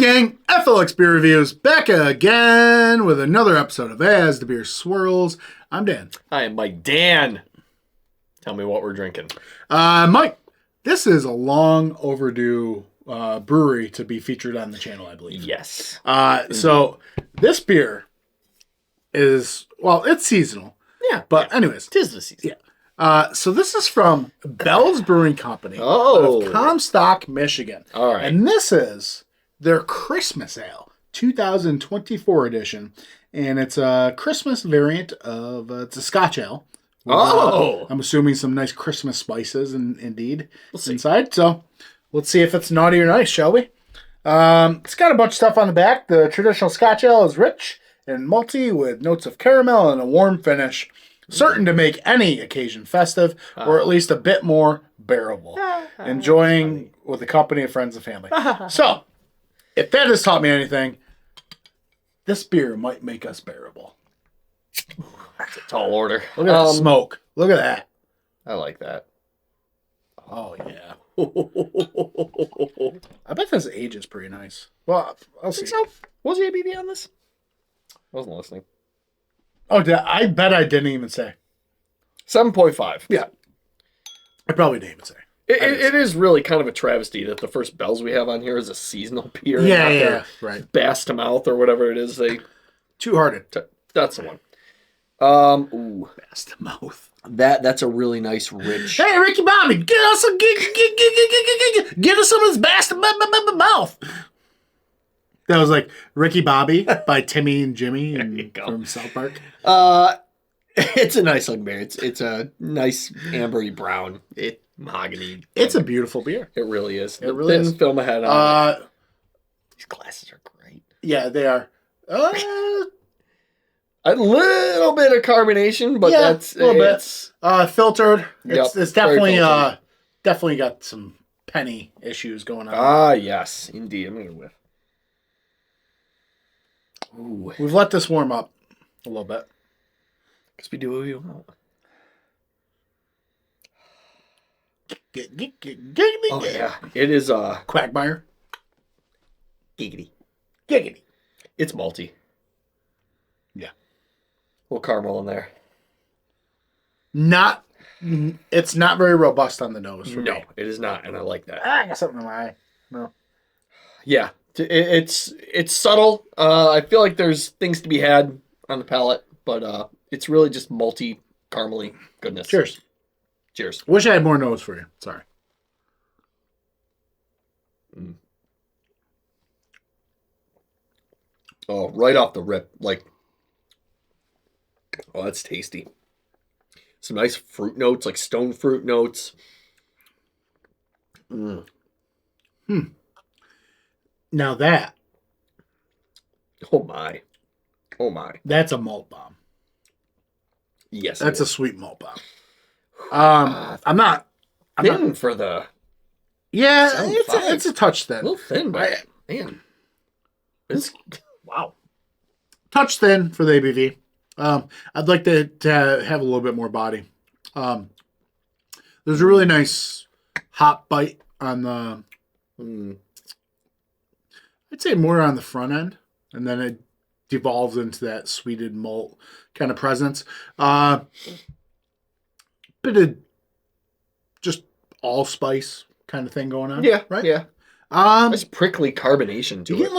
gang, FLX Beer Reviews, back again with another episode of As the Beer Swirls. I'm Dan. I am Mike. Dan, tell me what we're drinking. Mike, this is a long overdue brewery to be featured on the channel, I believe. Yes. So this beer is, well, it's seasonal. Yeah. But anyways. 'Tis the season. Yeah. So this is from Bell's Brewing Company out of Comstock, Michigan. All right. And this is their Christmas Ale, 2024 edition. And it's a Christmas variant of, it's a Scotch Ale. With, I'm assuming some nice Christmas spices indeed inside. So let's see if it's naughty or nice, shall we? It's got a bunch of stuff on the back. The traditional Scotch Ale is rich and malty with notes of caramel and a warm finish. Certain to make any occasion festive, or at least a bit more bearable. Enjoying with the company of friends and family. So, if that has taught me anything, this beer might make us bearable. That's a tall order. Look at the smoke. Look at that. I like that. Oh, yeah. I bet this age is pretty nice. Well, I'll see. So, what was the ABV on this? I wasn't listening. Oh, I bet I didn't even say. 7.5. Yeah. I probably didn't even say. It is really kind of a travesty that the first Bells we have on here is a seasonal beer. Yeah, right. Bast to mouth or whatever it is. Two-hearted. That's the one. Bast to mouth. That's a really nice, rich. Hey, Ricky Bobby, get us some, get us some of this bast to mouth. That was like Ricky Bobby by Timmy and Jimmy from South Park. It's a nice looking beer. It's a nice ambery brown. Mahogany. It's a beautiful beer. It really is. It really is. Film ahead on it. These glasses are great. Yeah, they are. A little bit of carbonation, but that's a little bit. Filtered. It's definitely filtered. Definitely got some penny issues going on. Yes, indeed. I'm gonna whiff. Ooh. We've let this warm up a little bit. Because we do what we want. Oh, yeah. It is Quagmire. Giggity. Giggity. It's malty. Yeah. A little caramel in there. It's not very robust on the nose. For me. It is not, and I like that. I got something in my eye. No. Yeah. It's subtle. I feel like there's things to be had on the palate, but it's really just malty, caramely goodness. Cheers. Cheers. Wish I had more nose for you. Sorry. Oh, right off the rip. That's tasty. Some nice fruit notes, like stone fruit notes. Now that. Oh my. That's a malt bomb. Yes. That's a sweet malt bomb. I'm not for the. Yeah, it's a touch thin. A little thin, but man. Wow. Touch thin for the ABV. I'd like to have a little bit more body. There's a really nice hop bite on the. I'd say more on the front end, and then it devolves into that sweetened malt kind of presence. Bit of just allspice kind of thing going on. Yeah, right. Yeah. Nice prickly carbonation to it. You get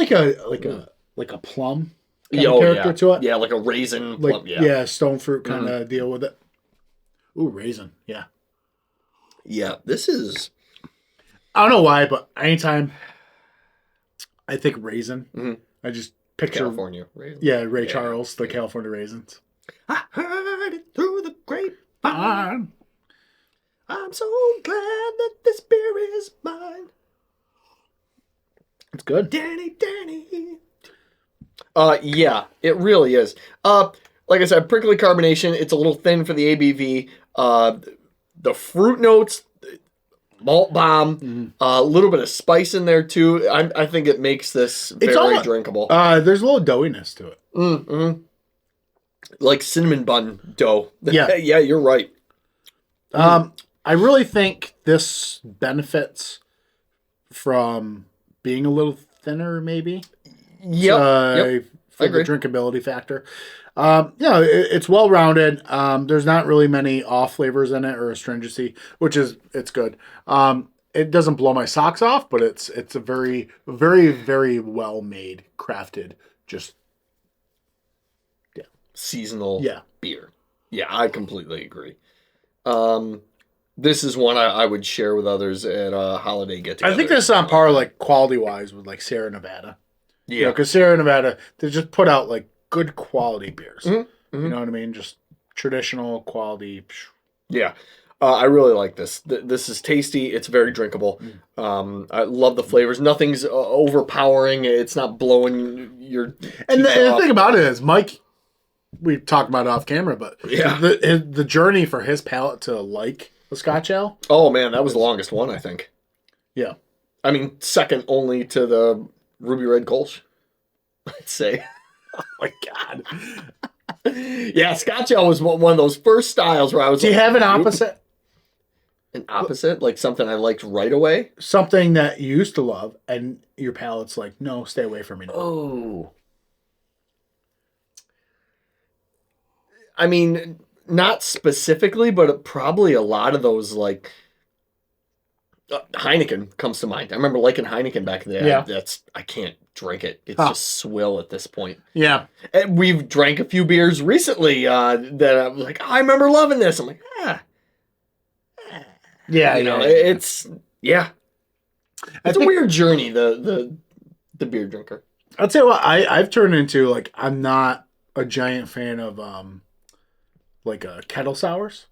like a plum kind of character to it. Yeah, like a raisin plum. Yeah, stone fruit kind of deal with it. Ooh, raisin. Yeah. Yeah, this is. I don't know why, but anytime I think raisin, I just picture California raisins. Yeah, Ray Charles, the California raisins. I heard it through the grapevine. I'm so glad that this beer is mine. It's good. Danny. Yeah, it really is. Like I said, prickly carbonation. It's a little thin for the ABV. The fruit notes, malt bomb, a little bit of spice in there too. I think it makes this very drinkable. There's a little doughiness to it. Like cinnamon bun dough. Yeah. Yeah, you're right. I really think this benefits from being a little thinner, maybe. Yep. For the drinkability factor. It's well rounded. There's not really many off flavors in it or astringency, it's good. It doesn't blow my socks off, but it's a very, very, very well made, crafted, seasonal beer. Yeah, I completely agree. This is one I would share with others at a holiday get-together. I think this is on par, like, quality-wise with, like, Sierra Nevada. Yeah. Because Sierra Nevada, they just put out, like, good quality beers. Mm-hmm. You know what I mean? Just traditional quality. Yeah. I really like this. This is tasty. It's very drinkable. I love the flavors. Nothing's overpowering. It's not blowing your And the thing about it is, Mike, we talked about it off camera, but the journey for his palate to like the Scotch Ale. Oh, man, that was the longest one, I think. Yeah. I mean, second only to the Ruby Red Kolsch, I'd say. Oh, my God. Yeah, Scotch Ale was one of those first styles where I was Do you have an opposite? An opposite? Like something I liked right away? Something that you used to love, and your palate's like, no, stay away from me now. Oh. I mean, not specifically, but probably a lot of those, like, Heineken comes to mind. I remember liking Heineken back in the day. Yeah. I can't drink it. It's just swill at this point. Yeah. And we've drank a few beers recently that I was like, I remember loving this. I'm like, Yeah, it's a weird journey, the beer drinker. I'll tell you what, I've turned into, like, I'm not a giant fan of kettle sours.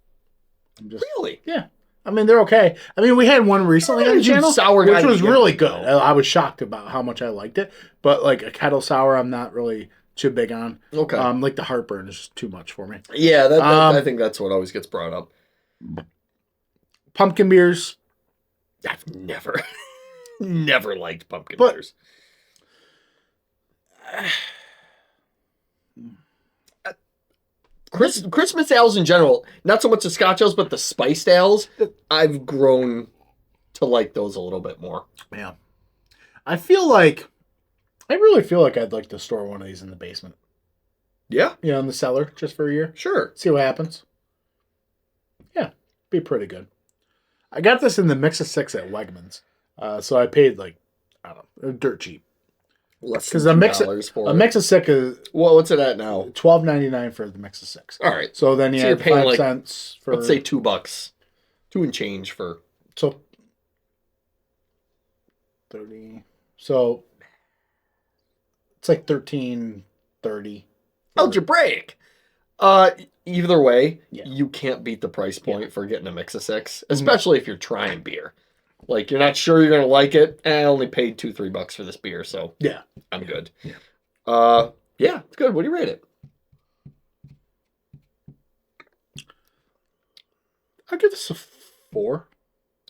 Really? Yeah. I mean, they're okay. I mean, we had one recently on the channel, which was really good. I was shocked about how much I liked it. But, like, a kettle sour, I'm not really too big on. Okay. Like, the heartburn is just too much for me. Yeah, I think that's what always gets brought up. Pumpkin beers. I've never liked pumpkin beers. Christmas ales in general, not so much the Scotch ales, but the spiced ales, I've grown to like those a little bit more. Yeah. I really feel like I'd like to store one of these in the basement. Yeah? You know, in the cellar, just for a year. Sure. See what happens. Yeah, be pretty good. I got this in the mix of 6 at Wegmans. So I paid, like, I don't know, dirt cheap. Because a mix of 6 is... Well, what's it at now? $12.99 for the mix of 6. All right. So then you add 5 cents for... Let's say $2. 2 and change for... So... 30... So... It's like $13.30. Algebraic! Either way, you can't beat the price point for getting a mix of 6, especially if you're trying beer. Like, you're not sure you're going to like it. I only paid $2-3 for this beer, so yeah, I'm good. Yeah. It's good. What do you rate it? I'll give this a 4.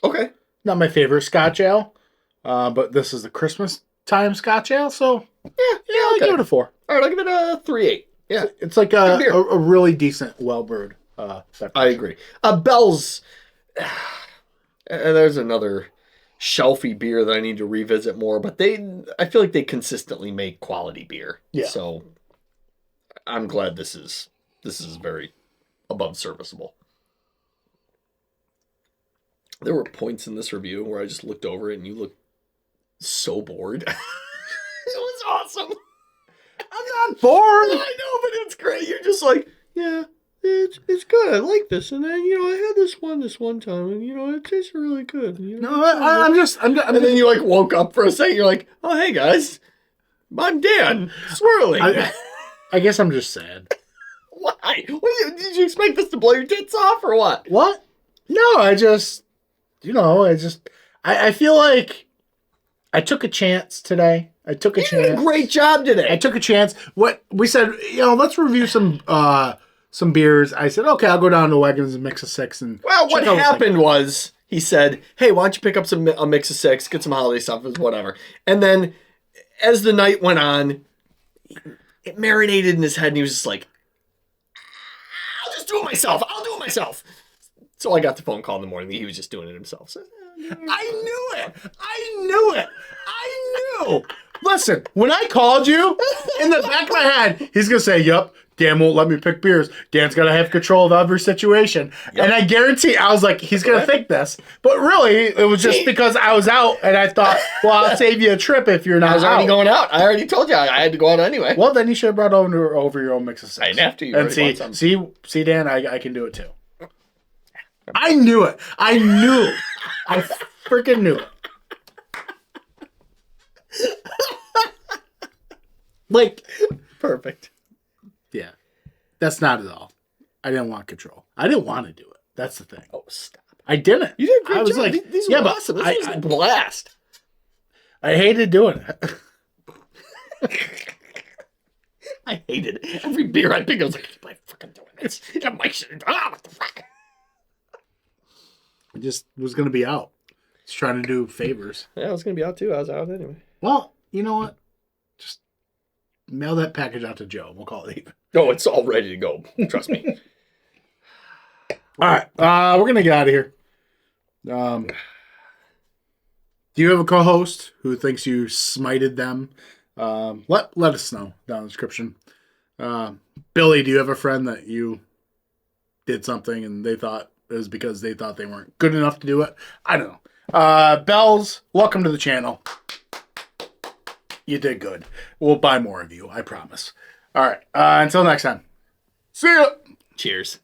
Okay. Not my favorite Scotch Ale, but this is the Christmas time Scotch Ale, so I'll give it a 4. All right, I'll give it a 3.8. Yeah. It's like a really decent, well-brewed beverage. I agree. Bell's... there's another shelfy beer that I need to revisit more, but I feel like they consistently make quality beer. Yeah. So I'm glad this is very above serviceable. There were points in this review where I just looked over it and you looked so bored. It was awesome. I'm not bored. I know, but it's great. You're just like, yeah. It's good. I like this, and then I had this one time, and it tastes really good. I'm just. And then you like woke up for a second. You're like, oh hey guys, I'm Dan Swirling. I guess I'm just sad. Why? Did you expect this to blow your tits off or what? What? No, I feel like I took a chance today. You did a great job today. I took a chance. What we said, let's review some beers. I said, okay, I'll go down to Wegmans and mix of 6. And what happened was he said, hey, why don't you pick up a mix of 6, get some holiday stuff, whatever. And then as the night went on, it marinated in his head, and he was just like, I'll just do it myself. So I got the phone call in the morning. He was just doing it himself. So, I knew it. Listen, when I called you, in the back of my head, he's going to say, "Yep, Dan won't let me pick beers. Dan's got to have control of every situation." Yep. And I guarantee, I was like, he's going to think this. But really, it was just because I was out, and I thought, well, I'll save you a trip if you're not out. I was already going out. I already told you I had to go out anyway. Well, then you should have brought over your own mix of six. I didn't have to. You and see, Dan, I can do it too. I knew it. I freaking knew it. Like, perfect. Yeah. That's not at all. I didn't want control. I didn't want to do it. That's the thing. Oh, stop. I didn't. You did a great I was job. like, these were awesome. This was a blast. I hated doing it. I hated it. Every beer I picked, I was like, am I freaking doing this? What the fuck? I just was going to be out. Just trying to do favors. Yeah, I was going to be out too. I was out anyway. Well, you know what? Just mail that package out to Joe. We'll call it even. Oh, it's all ready to go. Trust me. All right. We're going to get out of here. Do you have a co-host who thinks you smited them? Let us know down in the description. Billy, do you have a friend that you did something and they thought it was because they thought they weren't good enough to do it? I don't know. Bells, welcome to the channel. You did good. We'll buy more of you, I promise. All right. Until next time. See ya. Cheers.